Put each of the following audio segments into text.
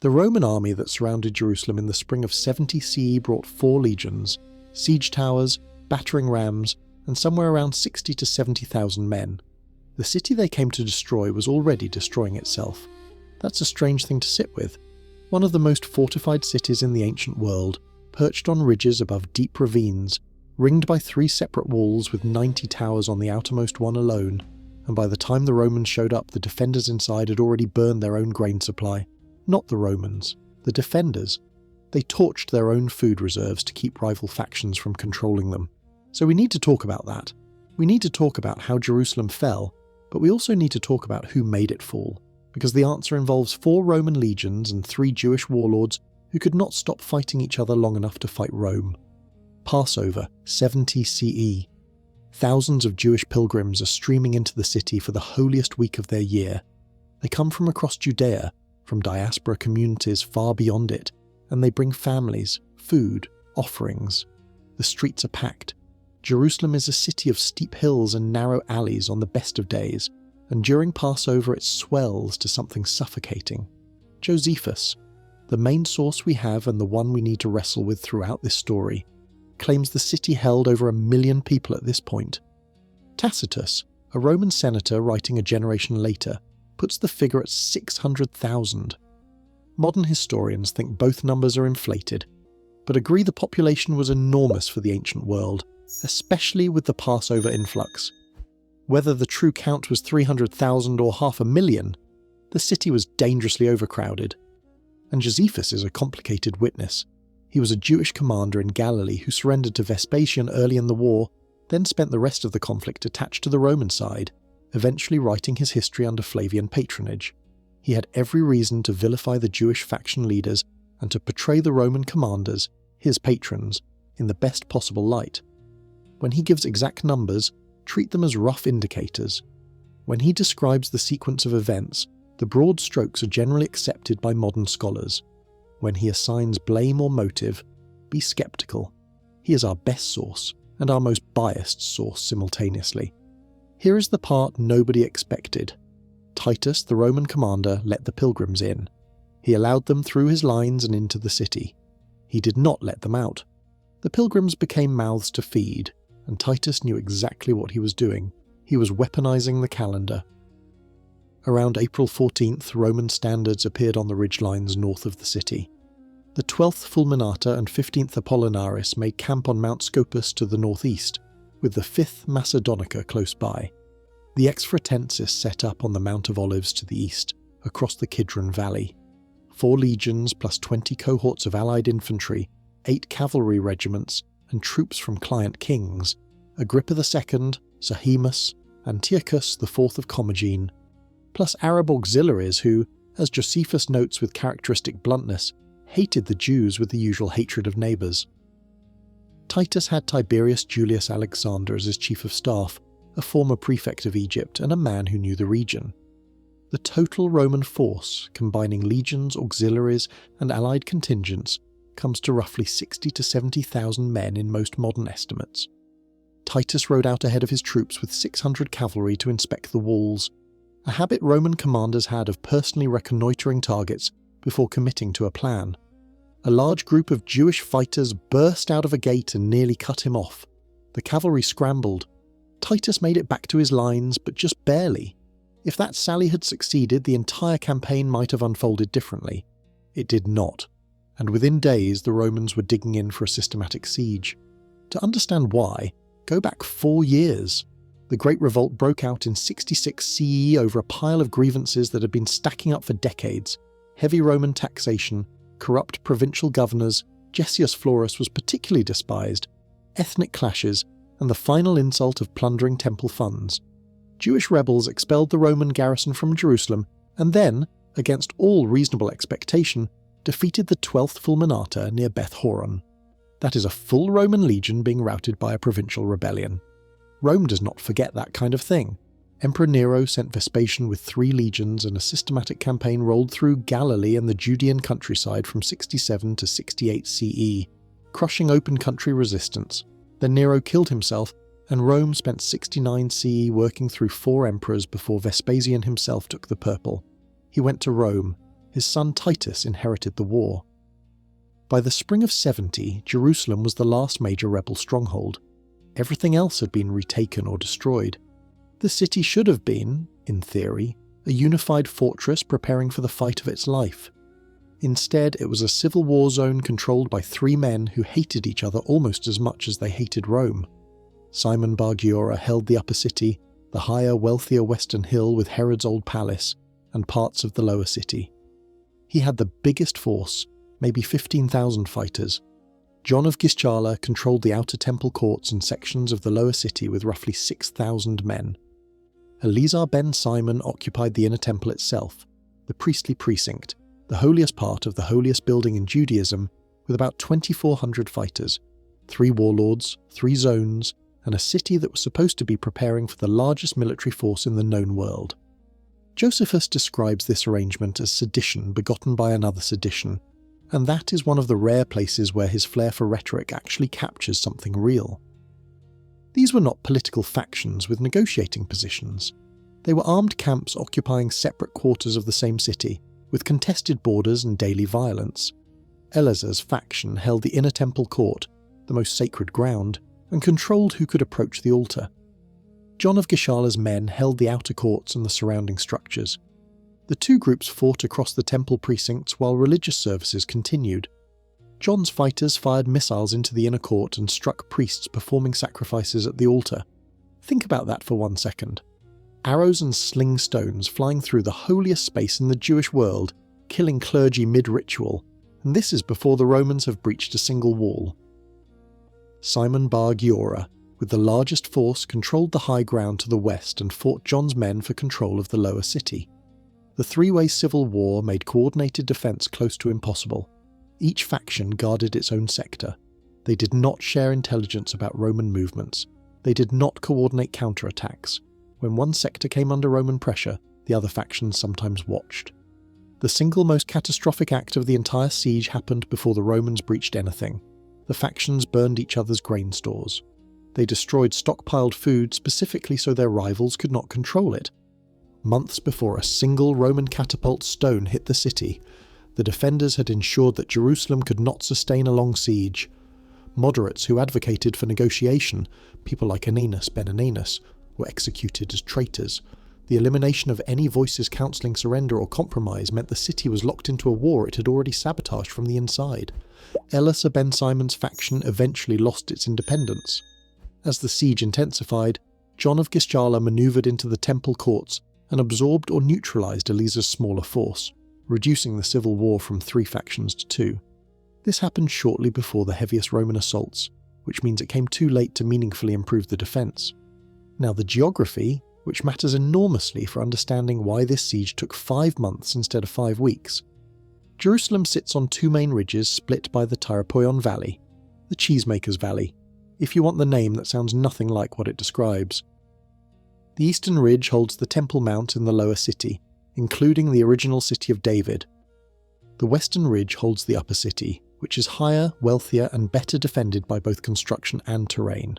The Roman army that surrounded Jerusalem in the spring of 70 CE brought 4 legions, siege towers, battering rams, and somewhere around 60 to 70,000 men. The city they came to destroy was already destroying itself. That's a strange thing to sit with. One of the most fortified cities in the ancient world, perched on ridges above deep ravines, ringed by 3 separate walls with 90 towers on the outermost one alone, and by the time the Romans showed up, the defenders inside had already burned their own grain supply. Not the Romans, the defenders. They torched their own food reserves to keep rival factions from controlling them. So we need to talk about that. We need to talk about how Jerusalem fell, but we also need to talk about who made it fall, because the answer involves 4 Roman legions and 3 Jewish warlords who could not stop fighting each other long enough to fight Rome. Passover, 70 CE. Thousands of Jewish pilgrims are streaming into the city for the holiest week of their year. They come from across Judea, from diaspora communities far beyond it, and they bring families, food, offerings. The streets are packed. Jerusalem is a city of steep hills and narrow alleys on the best of days, and during Passover it swells to something suffocating. Josephus, the main source we have and the one we need to wrestle with throughout this story, claims the city held over 1 million people at this point. Tacitus, a Roman senator writing a generation later, puts the figure at 600,000. Modern historians think both numbers are inflated, but agree the population was enormous for the ancient world, especially with the Passover influx. Whether the true count was 300,000 or 500,000, the city was dangerously overcrowded. And Josephus is a complicated witness. He was a Jewish commander in Galilee who surrendered to Vespasian early in the war, then spent the rest of the conflict attached to the Roman side, eventually writing his history under Flavian patronage. He had every reason to vilify the Jewish faction leaders and to portray the Roman commanders, his patrons, in the best possible light. When he gives exact numbers, treat them as rough indicators. When he describes the sequence of events, the broad strokes are generally accepted by modern scholars. When he assigns blame or motive, be skeptical. He is our best source and our most biased source simultaneously. Here is the part nobody expected. Titus, the Roman commander, let the pilgrims in. He allowed them through his lines and into the city. He did not let them out. The pilgrims became mouths to feed, and Titus knew exactly what he was doing. He was weaponizing the calendar. Around April 14th, Roman standards appeared on the ridgelines north of the city. The 12th Fulminata and 15th Apollinaris made camp on Mount Scopus to the northeast, with the 5th Macedonica close by. The Exfratensis set up on the Mount of Olives to the east, across the Kidron Valley. 4 legions plus 20 cohorts of allied infantry, 8 cavalry regiments, and troops from client kings, Agrippa II, Sohemus, Antiochus IV of Commagene, plus Arab auxiliaries who, as Josephus notes with characteristic bluntness, hated the Jews with the usual hatred of neighbours. Titus had Tiberius Julius Alexander as his chief of staff, a former prefect of Egypt and a man who knew the region. The total Roman force, combining legions, auxiliaries, and allied contingents, comes to roughly 60 to 70,000 men in most modern estimates. Titus rode out ahead of his troops with 600 cavalry to inspect the walls, a habit Roman commanders had of personally reconnoitring targets before committing to a plan. A large group of Jewish fighters burst out of a gate and nearly cut him off. The cavalry scrambled. Titus made it back to his lines, but just barely. If that sally had succeeded, the entire campaign might have unfolded differently. It did not, and within days the Romans were digging in for a systematic siege. To understand why, go back 4 years. The Great Revolt broke out in 66 CE over a pile of grievances that had been stacking up for decades. Heavy Roman taxation, corrupt provincial governors, Gessius Florus was particularly despised, ethnic clashes, and the final insult of plundering temple funds. Jewish rebels expelled the Roman garrison from Jerusalem and then, against all reasonable expectation, defeated the 12th Fulminata near Beth Horon. That is a full Roman legion being routed by a provincial rebellion. Rome does not forget that kind of thing. Emperor Nero sent Vespasian with 3 legions and a systematic campaign rolled through Galilee and the Judean countryside from 67 to 68 CE, crushing open country resistance. Then Nero killed himself, and Rome spent 69 CE working through 4 emperors before Vespasian himself took the purple. He went to Rome, His son Titus inherited the war. By the spring of 70, Jerusalem was the last major rebel stronghold. Everything else had been retaken or destroyed. The city should have been, in theory, a unified fortress preparing for the fight of its life. Instead, it was a civil war zone controlled by three men who hated each other almost as much as they hated Rome. Simon Bar Giora held the upper city, the higher, wealthier western hill with Herod's old palace, and parts of the lower city. He had the biggest force, maybe 15,000 fighters. John of Gischala controlled the outer temple courts and sections of the lower city with roughly 6,000 men. Eleazar ben Simon occupied the inner temple itself, the priestly precinct, the holiest part of the holiest building in Judaism, with about 2,400 fighters, 3 warlords, 3 zones, and a city that was supposed to be preparing for the largest military force in the known world. Josephus describes this arrangement as sedition begotten by another sedition, and that is one of the rare places where his flair for rhetoric actually captures something real. These were not political factions with negotiating positions. They were armed camps occupying separate quarters of the same city, with contested borders and daily violence. Eleazar's faction held the inner temple court, the most sacred ground, and controlled who could approach the altar. John of Gischala's men held the outer courts and the surrounding structures. The two groups fought across the temple precincts while religious services continued. John's fighters fired missiles into the inner court and struck priests performing sacrifices at the altar. Think about that for 1 second. Arrows and sling stones flying through the holiest space in the Jewish world, killing clergy mid-ritual, and this is before the Romans have breached a single wall. Simon Bar Giora, with the largest force, controlled the high ground to the west and fought John's men for control of the lower city. The three-way civil war made coordinated defence close to impossible. Each faction guarded its own sector. They did not share intelligence about Roman movements. They did not coordinate counterattacks. When one sector came under Roman pressure, the other factions sometimes watched. The single most catastrophic act of the entire siege happened before the Romans breached anything. The factions burned each other's grain stores. They destroyed stockpiled food specifically so their rivals could not control it. Months before a single Roman catapult stone hit the city, the defenders had ensured that Jerusalem could not sustain a long siege. Moderates who advocated for negotiation, people like Ananus ben Ananus, were executed as traitors. The elimination of any voices counselling surrender or compromise meant the city was locked into a war it had already sabotaged from the inside. Eleazar ben Simon's faction eventually lost its independence. As the siege intensified, John of Gischala manoeuvred into the temple courts and absorbed or neutralised Eleazar's smaller force, reducing the civil war from 3 factions to 2. This happened shortly before the heaviest Roman assaults, which means it came too late to meaningfully improve the defence. Now the geography, which matters enormously for understanding why this siege took 5 months instead of 5 weeks. Jerusalem sits on 2 main ridges split by the Tyropoion Valley, the Cheesemakers Valley, if you want the name that sounds nothing like what it describes. The eastern ridge holds the Temple Mount in the lower city, including the original city of David. The western ridge holds the upper city, which is higher, wealthier, and better defended by both construction and terrain.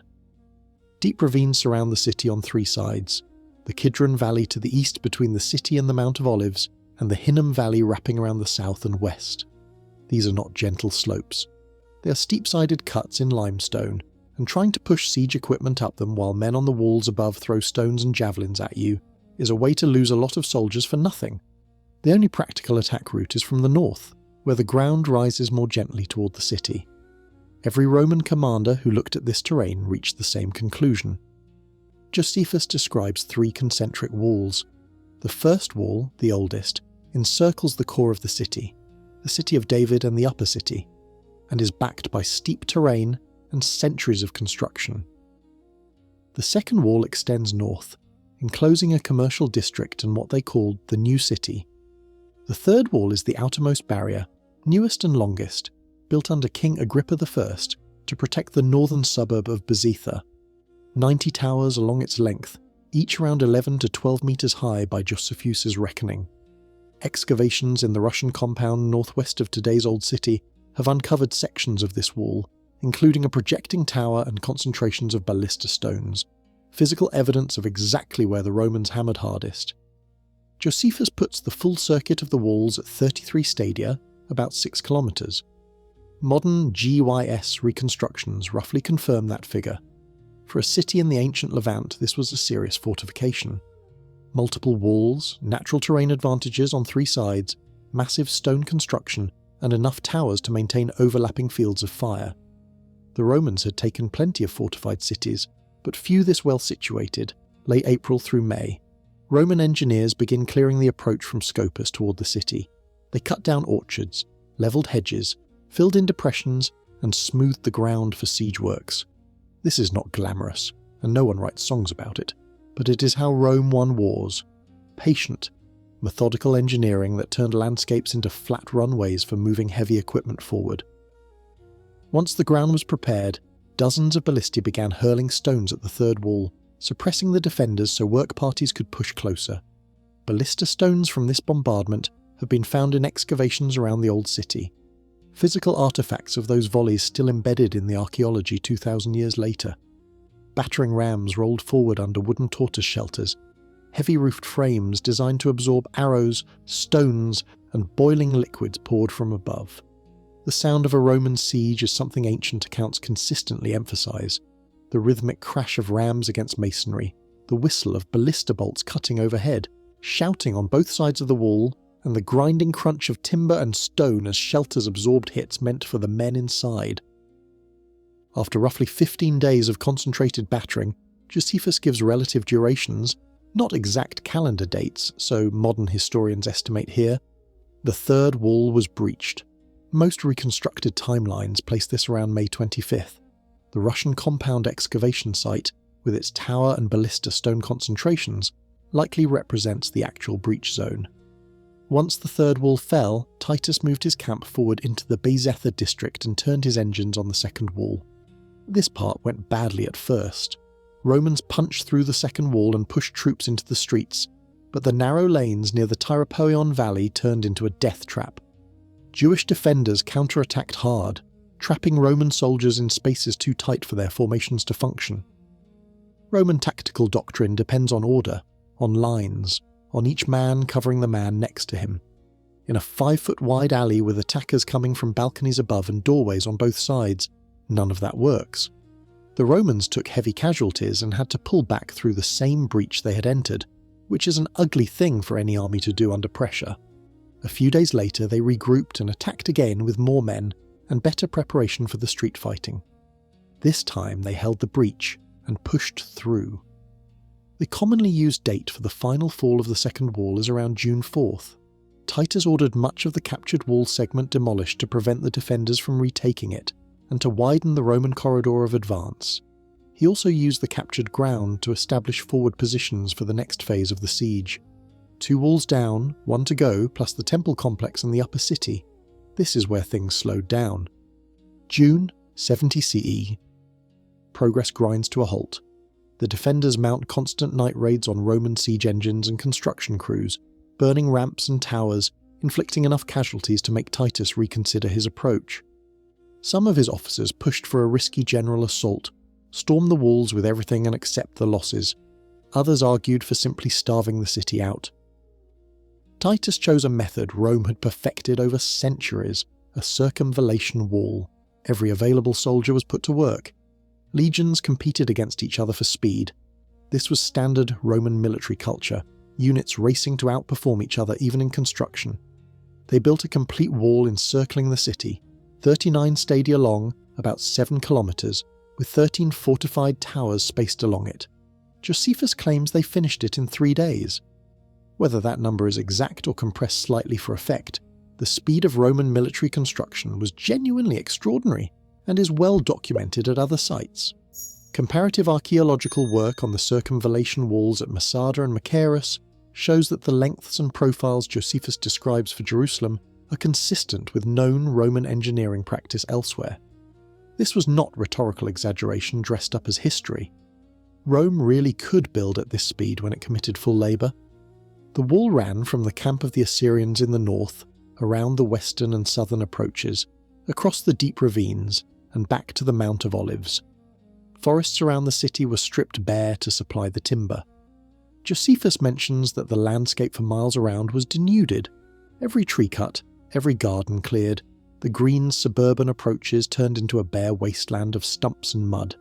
Deep ravines surround the city on 3 sides, the Kidron Valley to the east between the city and the Mount of Olives, and the Hinnom Valley wrapping around the south and west. These are not gentle slopes. They are steep-sided cuts in limestone, and trying to push siege equipment up them while men on the walls above throw stones and javelins at you is a way to lose a lot of soldiers for nothing. The only practical attack route is from the north, where the ground rises more gently toward the city. Every Roman commander who looked at this terrain reached the same conclusion. Josephus describes 3 concentric walls. The first wall, the oldest, encircles the core of the city of David and the upper city, and is backed by steep terrain and centuries of construction. The second wall extends north, enclosing a commercial district and what they called the New City. The third wall is the outermost barrier, newest and longest, built under King Agrippa I to protect the northern suburb of Bezetha. 90 towers along its length, each around 11 to 12 metres high by Josephus's reckoning. Excavations in the Russian compound northwest of today's Old City have uncovered sections of this wall, including a projecting tower and concentrations of ballista stones, physical evidence of exactly where the Romans hammered hardest. Josephus puts the full circuit of the walls at 33 stadia, about 6 kilometres. Modern GYS reconstructions roughly confirm that figure. For a city in the ancient Levant, this was a serious fortification. Multiple walls, natural terrain advantages on 3 sides, massive stone construction, and enough towers to maintain overlapping fields of fire. The Romans had taken plenty of fortified cities, but few this well situated, late April through May. Roman engineers begin clearing the approach from Scopus toward the city. They cut down orchards, levelled hedges, filled in depressions, and smoothed the ground for siege works. This is not glamorous, and no one writes songs about it, but it is how Rome won wars. Patient, methodical engineering that turned landscapes into flat runways for moving heavy equipment forward. Once the ground was prepared, dozens of ballistae began hurling stones at the third wall, suppressing the defenders so work parties could push closer. Ballista stones from this bombardment have been found in excavations around the old city. Physical artefacts of those volleys still embedded in the archaeology 2,000 years later. Battering rams rolled forward under wooden tortoise shelters, heavy-roofed frames designed to absorb arrows, stones, and boiling liquids poured from above. The sound of a Roman siege is something ancient accounts consistently emphasise. The rhythmic crash of rams against masonry, the whistle of ballista bolts cutting overhead, shouting on both sides of the wall, and the grinding crunch of timber and stone as shelters absorbed hits meant for the men inside. After roughly 15 days of concentrated battering, Josephus gives relative durations, not exact calendar dates, so modern historians estimate here. The third wall was breached. Most reconstructed timelines place this around May 25th. The Russian compound excavation site, with its tower and ballista stone concentrations, likely represents the actual breach zone. Once the third wall fell, Titus moved his camp forward into the Bethezuba district and turned his engines on the second wall. This part went badly at first. Romans punched through the second wall and pushed troops into the streets, but the narrow lanes near the Tyropoion Valley turned into a death trap. Jewish defenders counterattacked hard, trapping Roman soldiers in spaces too tight for their formations to function. Roman tactical doctrine depends on order, on lines, on each man covering the man next to him. In a 5-foot-wide alley with attackers coming from balconies above and doorways on both sides, none of that works. The Romans took heavy casualties and had to pull back through the same breach they had entered, which is an ugly thing for any army to do under pressure. A few days later they regrouped and attacked again with more men and better preparation for the street fighting. This time they held the breach and pushed through. The commonly used date for the final fall of the second wall is around June 4th. Titus ordered much of the captured wall segment demolished to prevent the defenders from retaking it, and to widen the Roman corridor of advance. He also used the captured ground to establish forward positions for the next phase of the siege. 2 walls down, 1 to go, plus the temple complex and the upper city. This is where things slowed down. June 70 CE. Progress grinds to a halt. The defenders mount constant night raids on Roman siege engines and construction crews, burning ramps and towers, inflicting enough casualties to make Titus reconsider his approach. Some of his officers pushed for a risky general assault, storm the walls with everything and accept the losses. Others argued for simply starving the city out. Titus chose a method Rome had perfected over centuries, a circumvallation wall. Every available soldier was put to work. Legions competed against each other for speed. This was standard Roman military culture, units racing to outperform each other even in construction. They built a complete wall encircling the city, 39 stadia long, about 7 kilometres, with 13 fortified towers spaced along it. Josephus claims they finished it in 3 days. Whether that number is exact or compressed slightly for effect, the speed of Roman military construction was genuinely extraordinary and is well documented at other sites. Comparative archaeological work on the circumvallation walls at Masada and Machaerus shows that the lengths and profiles Josephus describes for Jerusalem are consistent with known Roman engineering practice elsewhere. This was not rhetorical exaggeration dressed up as history. Rome really could build at this speed when it committed full labour. The wall ran from the camp of the Assyrians in the north, around the western and southern approaches, across the deep ravines, and back to the Mount of Olives. Forests around the city were stripped bare to supply the timber. Josephus mentions that the landscape for miles around was denuded. Every tree cut, every garden cleared, the green suburban approaches turned into a bare wasteland of stumps and mud.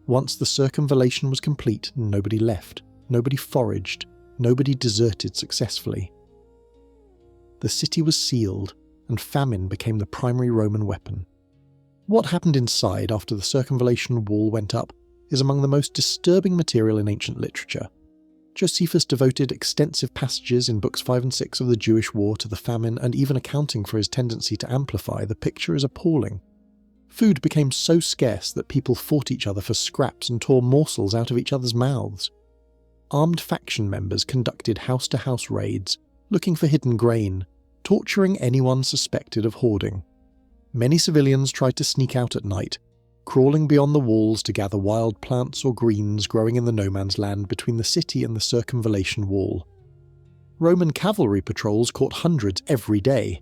Once the circumvallation was complete, nobody left, nobody foraged, nobody deserted successfully. The city was sealed, and famine became the primary Roman weapon. What happened inside after the circumvallation wall went up is among the most disturbing material in ancient literature. Josephus devoted extensive passages in books 5 and 6 of the Jewish War to the famine, and even accounting for his tendency to amplify, the picture is appalling. Food became so scarce that people fought each other for scraps and tore morsels out of each other's mouths. Armed faction members conducted house-to-house raids, looking for hidden grain, torturing anyone suspected of hoarding. Many civilians tried to sneak out at night, crawling beyond the walls to gather wild plants or greens growing in the no-man's land between the city and the circumvallation wall. Roman cavalry patrols caught hundreds every day.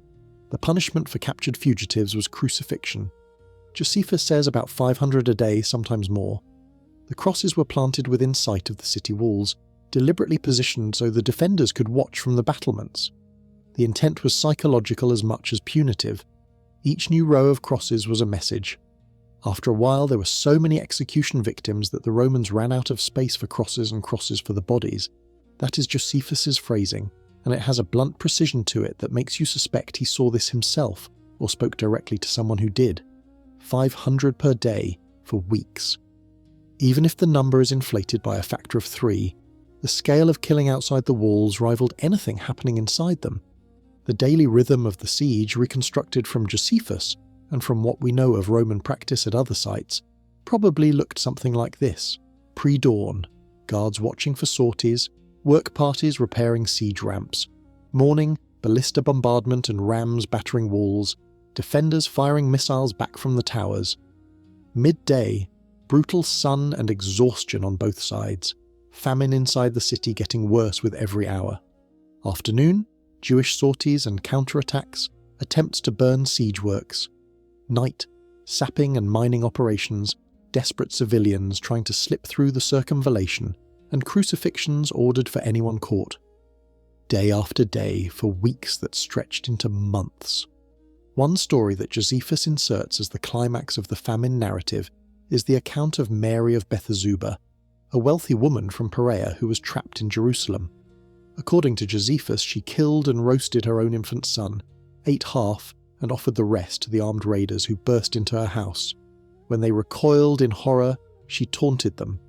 The punishment for captured fugitives was crucifixion. Josephus says about 500 a day, sometimes more. The crosses were planted within sight of the city walls, deliberately positioned so the defenders could watch from the battlements. The intent was psychological as much as punitive. Each new row of crosses was a message. After a while, there were so many execution victims that the Romans ran out of space for crosses and crosses for the bodies. That is Josephus's phrasing, and it has a blunt precision to it that makes you suspect he saw this himself, or spoke directly to someone who did. 500 per day, for weeks. Even if the number is inflated by a factor of 3, the scale of killing outside the walls rivaled anything happening inside them. The daily rhythm of the siege, reconstructed from Josephus, and from what we know of Roman practice at other sites, probably looked something like this. Pre-dawn, guards watching for sorties, work parties repairing siege ramps. Morning, ballista bombardment and rams battering walls, defenders firing missiles back from the towers. Midday, brutal sun and exhaustion on both sides. Famine inside the city getting worse with every hour. Afternoon, Jewish sorties and counterattacks, attempts to burn siege works. Night, sapping and mining operations, desperate civilians trying to slip through the circumvallation, and crucifixions ordered for anyone caught. Day after day for weeks that stretched into months. One story that Josephus inserts as the climax of the famine narrative is the account of Mary of Bethezuba, a wealthy woman from Perea who was trapped in Jerusalem. According to Josephus, she killed and roasted her own infant son, ate half, and offered the rest to the armed raiders who burst into her house. When they recoiled in horror, she taunted them.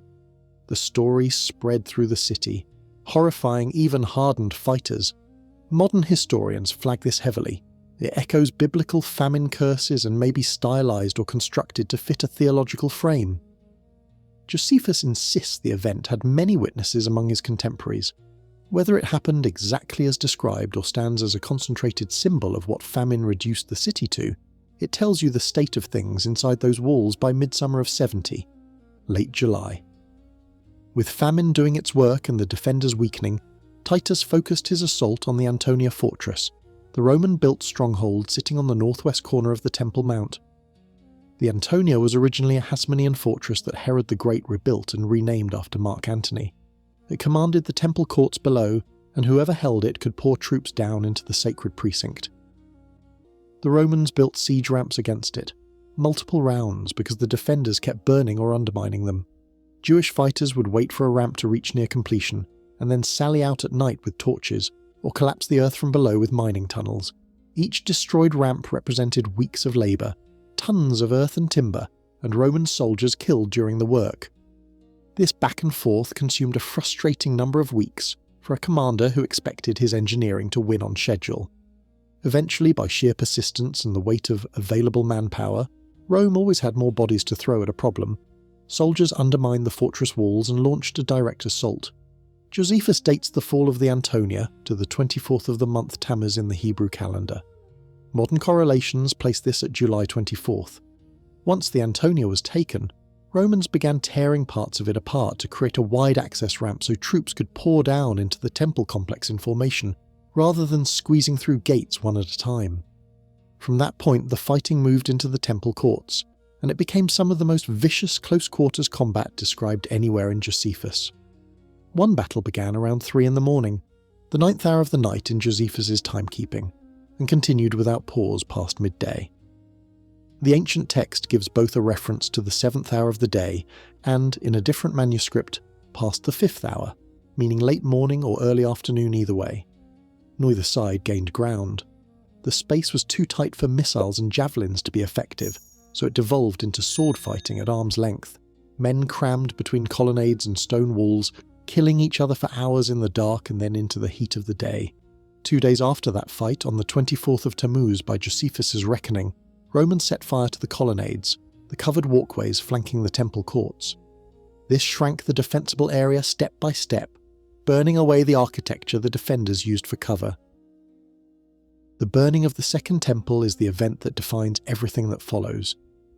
The story spread through the city, horrifying even hardened fighters. Modern historians flag this heavily. It echoes biblical famine curses and may be stylized or constructed to fit a theological frame. Josephus insists the event had many witnesses among his contemporaries. Whether it happened exactly as described or stands as a concentrated symbol of what famine reduced the city to, it tells you the state of things inside those walls by midsummer of 70, late July. With famine doing its work and the defenders weakening, Titus focused his assault on the Antonia fortress, the Roman-built stronghold sitting on the northwest corner of the Temple Mount. The Antonia was originally a Hasmonean fortress that Herod the Great rebuilt and renamed after Mark Antony. It commanded the temple courts below, and whoever held it could pour troops down into the sacred precinct. The Romans built siege ramps against it, multiple rounds because the defenders kept burning or undermining them. Jewish fighters would wait for a ramp to reach near completion, and then sally out at night with torches, or collapse the earth from below with mining tunnels. Each destroyed ramp represented weeks of labour, tons of earth and timber, and Roman soldiers killed during the work. This back and forth consumed a frustrating number of weeks for a commander who expected his engineering to win on schedule. Eventually, by sheer persistence and the weight of available manpower, Rome always had more bodies to throw at a problem. Soldiers undermined the fortress walls and launched a direct assault. Josephus dates the fall of the Antonia to the 24th of the month Tammuz in the Hebrew calendar. Modern correlations place this at July 24th. Once the Antonia was taken, Romans began tearing parts of it apart to create a wide access ramp so troops could pour down into the temple complex in formation, rather than squeezing through gates one at a time. From that point, the fighting moved into the temple courts, and it became some of the most vicious close-quarters combat described anywhere in Josephus. One battle began around 3 in the morning, the 9th hour of the night in Josephus's timekeeping, and continued without pause past midday. The ancient text gives both a reference to the 7th hour of the day and, in a different manuscript, past the 5th hour, meaning late morning or early afternoon either way. Neither side gained ground. The space was too tight for missiles and javelins to be effective, so it devolved into sword fighting at arm's length, men crammed between colonnades and stone walls, killing each other for hours in the dark and then into the heat of the day. 2 days after that fight, on the 24th of Tammuz by Josephus's reckoning, Romans set fire to the colonnades, the covered walkways flanking the temple courts. This shrank the defensible area step by step, burning away the architecture the defenders used for cover. The burning of the Second Temple is the event that defines everything that follows,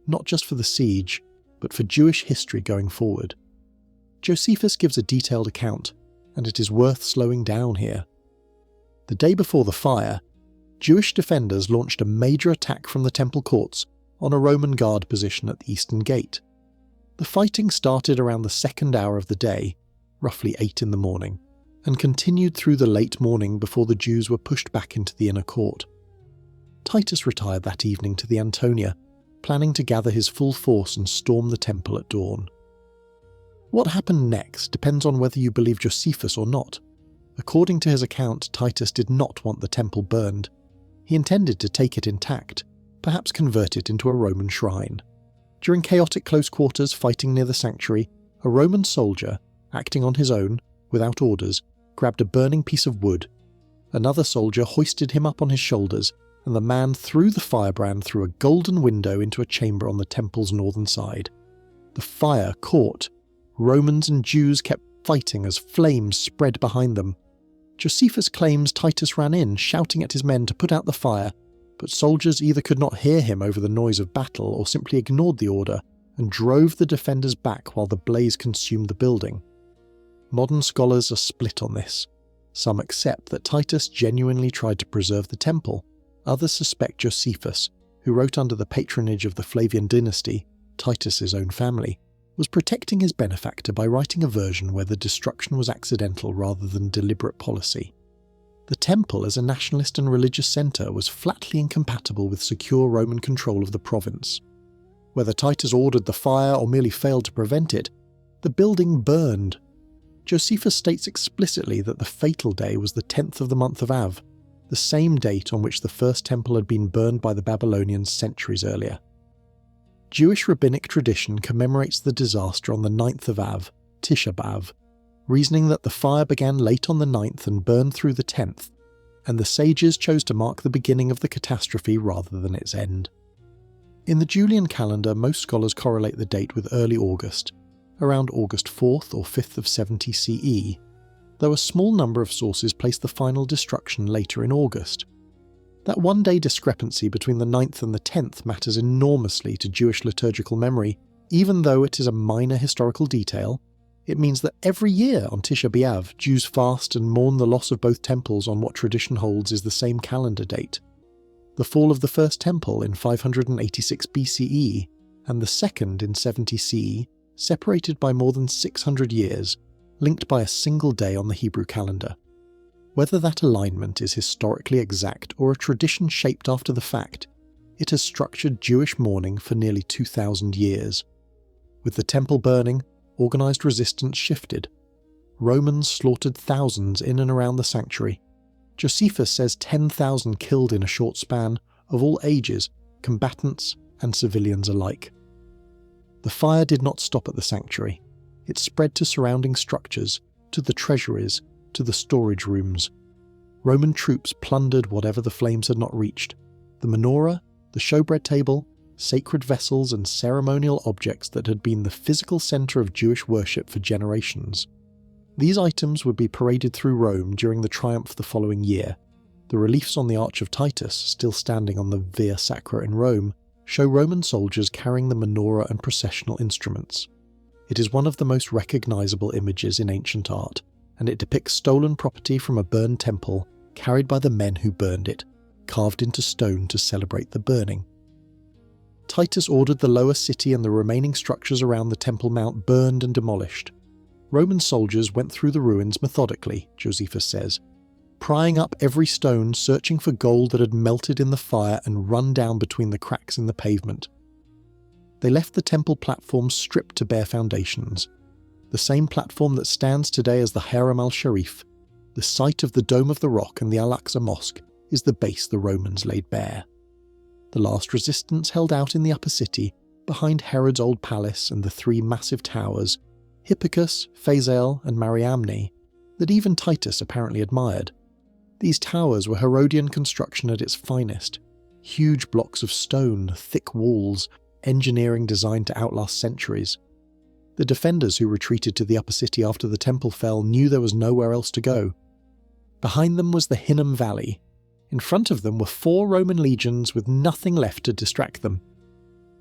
not just for the siege, but for Jewish history going forward. Josephus gives a detailed account, and it is worth slowing down here. The day before the fire, Jewish defenders launched a major attack from the temple courts on a Roman guard position at the eastern gate. The fighting started around the 2nd hour of the day, roughly 8 in the morning, and continued through the late morning before the Jews were pushed back into the inner court. Titus retired that evening to the Antonia, planning to gather his full force and storm the temple at dawn. What happened next depends on whether you believe Josephus or not. According to his account, Titus did not want the temple burned. He intended to take it intact, perhaps convert it into a Roman shrine. During chaotic close quarters fighting near the sanctuary, a Roman soldier, acting on his own, without orders, grabbed a burning piece of wood. Another soldier hoisted him up on his shoulders, and the man threw the firebrand through a golden window into a chamber on the temple's northern side. The fire caught. Romans and Jews kept fighting as flames spread behind them. Josephus claims Titus ran in, shouting at his men to put out the fire, but soldiers either could not hear him over the noise of battle or simply ignored the order and drove the defenders back while the blaze consumed the building. Modern scholars are split on this. Some accept that Titus genuinely tried to preserve the temple. Others suspect Josephus, who wrote under the patronage of the Flavian dynasty, Titus's own family, was protecting his benefactor by writing a version where the destruction was accidental rather than deliberate policy. The temple as a nationalist and religious centre was flatly incompatible with secure Roman control of the province. Whether Titus ordered the fire or merely failed to prevent it, the building burned. Josephus states explicitly that the fatal day was the 10th of the month of Av, the same date on which the first temple had been burned by the Babylonians centuries earlier. Jewish rabbinic tradition commemorates the disaster on the 9th of Av, Tisha B'Av, reasoning that the fire began late on the 9th and burned through the 10th, and the sages chose to mark the beginning of the catastrophe rather than its end. In the Julian calendar, most scholars correlate the date with early August, around August 4th or 5th of 70 CE, though a small number of sources place the final destruction later in August. That one-day discrepancy between the 9th and the 10th matters enormously to Jewish liturgical memory. Even though it is a minor historical detail, it means that every year on Tisha B'Av, Jews fast and mourn the loss of both temples on what tradition holds is the same calendar date. The fall of the first temple in 586 BCE and the second in 70 CE, separated by more than 600 years, linked by a single day on the Hebrew calendar. Whether that alignment is historically exact or a tradition shaped after the fact, it has structured Jewish mourning for nearly 2,000 years. With the temple burning, organised resistance shifted. Romans slaughtered thousands in and around the sanctuary. Josephus says 10,000 killed in a short span, of all ages, combatants and civilians alike. The fire did not stop at the sanctuary. It spread to surrounding structures, to the treasuries, to the storage rooms. Roman troops plundered whatever the flames had not reached: the menorah, the showbread table, sacred vessels and ceremonial objects that had been the physical centre of Jewish worship for generations. These items would be paraded through Rome during the triumph the following year. The reliefs on the Arch of Titus, still standing on the Via Sacra in Rome, show Roman soldiers carrying the menorah and processional instruments. It is one of the most recognisable images in ancient art, and it depicts stolen property from a burned temple carried by the men who burned it, carved into stone to celebrate the burning. Titus ordered the lower city and the remaining structures around the Temple Mount burned and demolished. Roman soldiers went through the ruins methodically, Josephus says, prying up every stone, searching for gold that had melted in the fire and run down between the cracks in the pavement. They left the temple platform stripped to bare foundations, the same platform that stands today as the Haram al-Sharif. The site of the Dome of the Rock and the Al-Aqsa Mosque is the base the Romans laid bare. The last resistance held out in the upper city, behind Herod's old palace and the three massive towers, Hippicus, Phasael and Mariamne, that even Titus apparently admired. These towers were Herodian construction at its finest. Huge blocks of stone, thick walls, engineering designed to outlast centuries. The defenders who retreated to the upper city after the temple fell knew there was nowhere else to go. Behind them was the Hinnom Valley. In front of them were 4 Roman legions with nothing left to distract them.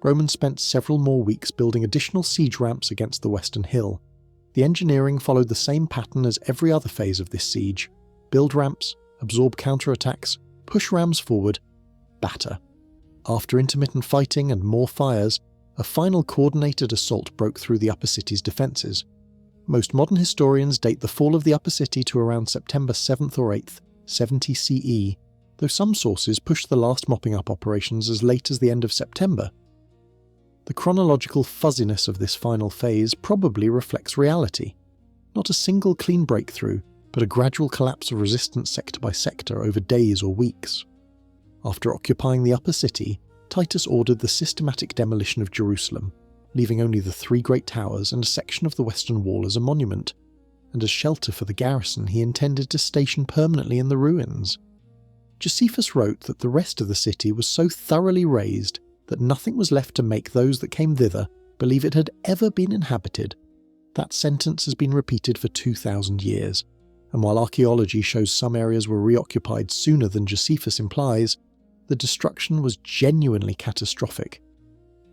Romans spent several more weeks building additional siege ramps against the western hill. The engineering followed the same pattern as every other phase of this siege. Build ramps, absorb counterattacks, push rams forward, batter. After intermittent fighting and more fires, a final coordinated assault broke through the upper city's defences. Most modern historians date the fall of the upper city to around September 7th or 8th, 70 CE, though some sources push the last mopping up operations as late as the end of September. The chronological fuzziness of this final phase probably reflects reality. Not a single clean breakthrough, but a gradual collapse of resistance sector by sector over days or weeks. After occupying the upper city, Titus ordered the systematic demolition of Jerusalem, leaving only the 3 great towers and a section of the western wall as a monument, and as shelter for the garrison he intended to station permanently in the ruins. Josephus wrote that the rest of the city was so thoroughly razed that nothing was left to make those that came thither believe it had ever been inhabited. That sentence has been repeated for 2,000 years, and while archaeology shows some areas were reoccupied sooner than Josephus implies, the destruction was genuinely catastrophic.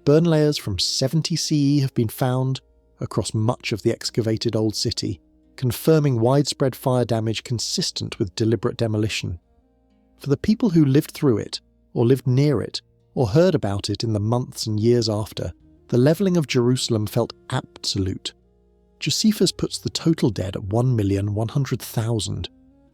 Burn layers from 70 CE have been found across much of the excavated old city, confirming widespread fire damage consistent with deliberate demolition. For the people who lived through it, or lived near it, or heard about it in the months and years after, the levelling of Jerusalem felt absolute. Josephus puts the total dead at 1,100,000,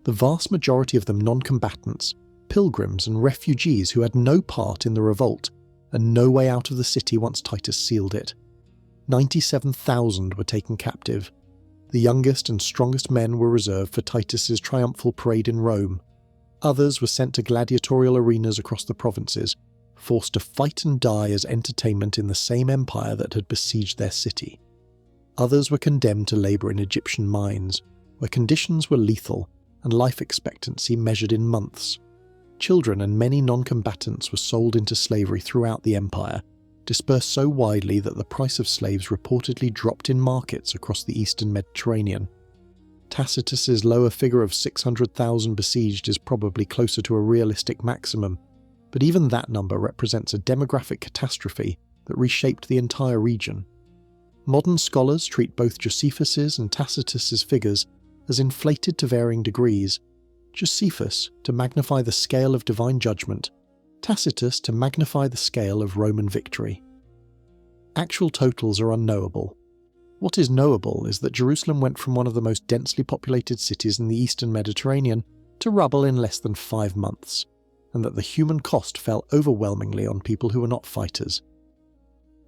the vast majority of them non-combatants, pilgrims and refugees who had no part in the revolt, and no way out of the city once Titus sealed it. 97,000 were taken captive. The youngest and strongest men were reserved for Titus's triumphal parade in Rome. Others were sent to gladiatorial arenas across the provinces, forced to fight and die as entertainment in the same empire that had besieged their city. Others were condemned to labour in Egyptian mines, where conditions were lethal and life expectancy measured in months. Children and many non-combatants were sold into slavery throughout the empire, dispersed so widely that the price of slaves reportedly dropped in markets across the eastern Mediterranean. Tacitus's lower figure of 600,000 besieged is probably closer to a realistic maximum, but even that number represents a demographic catastrophe that reshaped the entire region. Modern scholars treat both Josephus's and Tacitus's figures as inflated to varying degrees, Josephus to magnify the scale of divine judgment, Tacitus to magnify the scale of Roman victory. Actual totals are unknowable. What is knowable is that Jerusalem went from one of the most densely populated cities in the eastern Mediterranean to rubble in less than 5 months, and that the human cost fell overwhelmingly on people who were not fighters.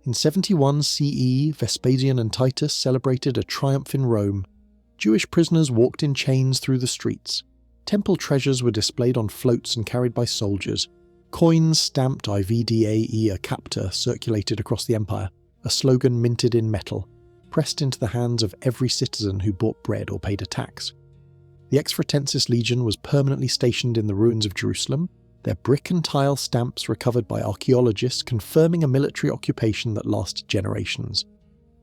In 71 CE, Vespasian and Titus celebrated a triumph in Rome. Jewish prisoners walked in chains through the streets. Temple treasures were displayed on floats and carried by soldiers. Coins stamped IVDAEA CAPTA circulated across the empire, a slogan minted in metal, pressed into the hands of every citizen who bought bread or paid a tax. The Exfratensis Legion was permanently stationed in the ruins of Jerusalem, their brick and tile stamps recovered by archaeologists confirming a military occupation that lasted generations.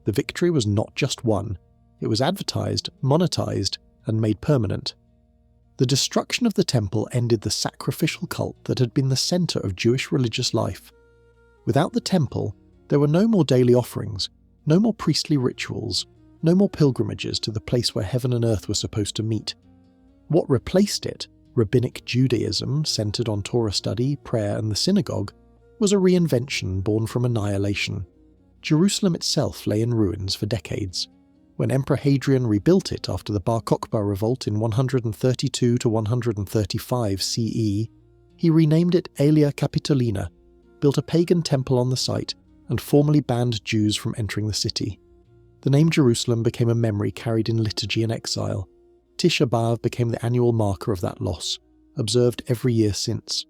The victory was not just won, it was advertised, monetized, and made permanent. The destruction of the temple ended the sacrificial cult that had been the centre of Jewish religious life. Without the temple, there were no more daily offerings, no more priestly rituals, no more pilgrimages to the place where heaven and earth were supposed to meet. What replaced it, Rabbinic Judaism centred on Torah study, prayer and the synagogue, was a reinvention born from annihilation. Jerusalem itself lay in ruins for decades. When Emperor Hadrian rebuilt it after the Bar Kokhba revolt in 132 to 135 CE, he renamed it Aelia Capitolina, built a pagan temple on the site, and formally banned Jews from entering the city. The name Jerusalem became a memory carried in liturgy and exile. Tisha B'Av became the annual marker of that loss, observed every year since.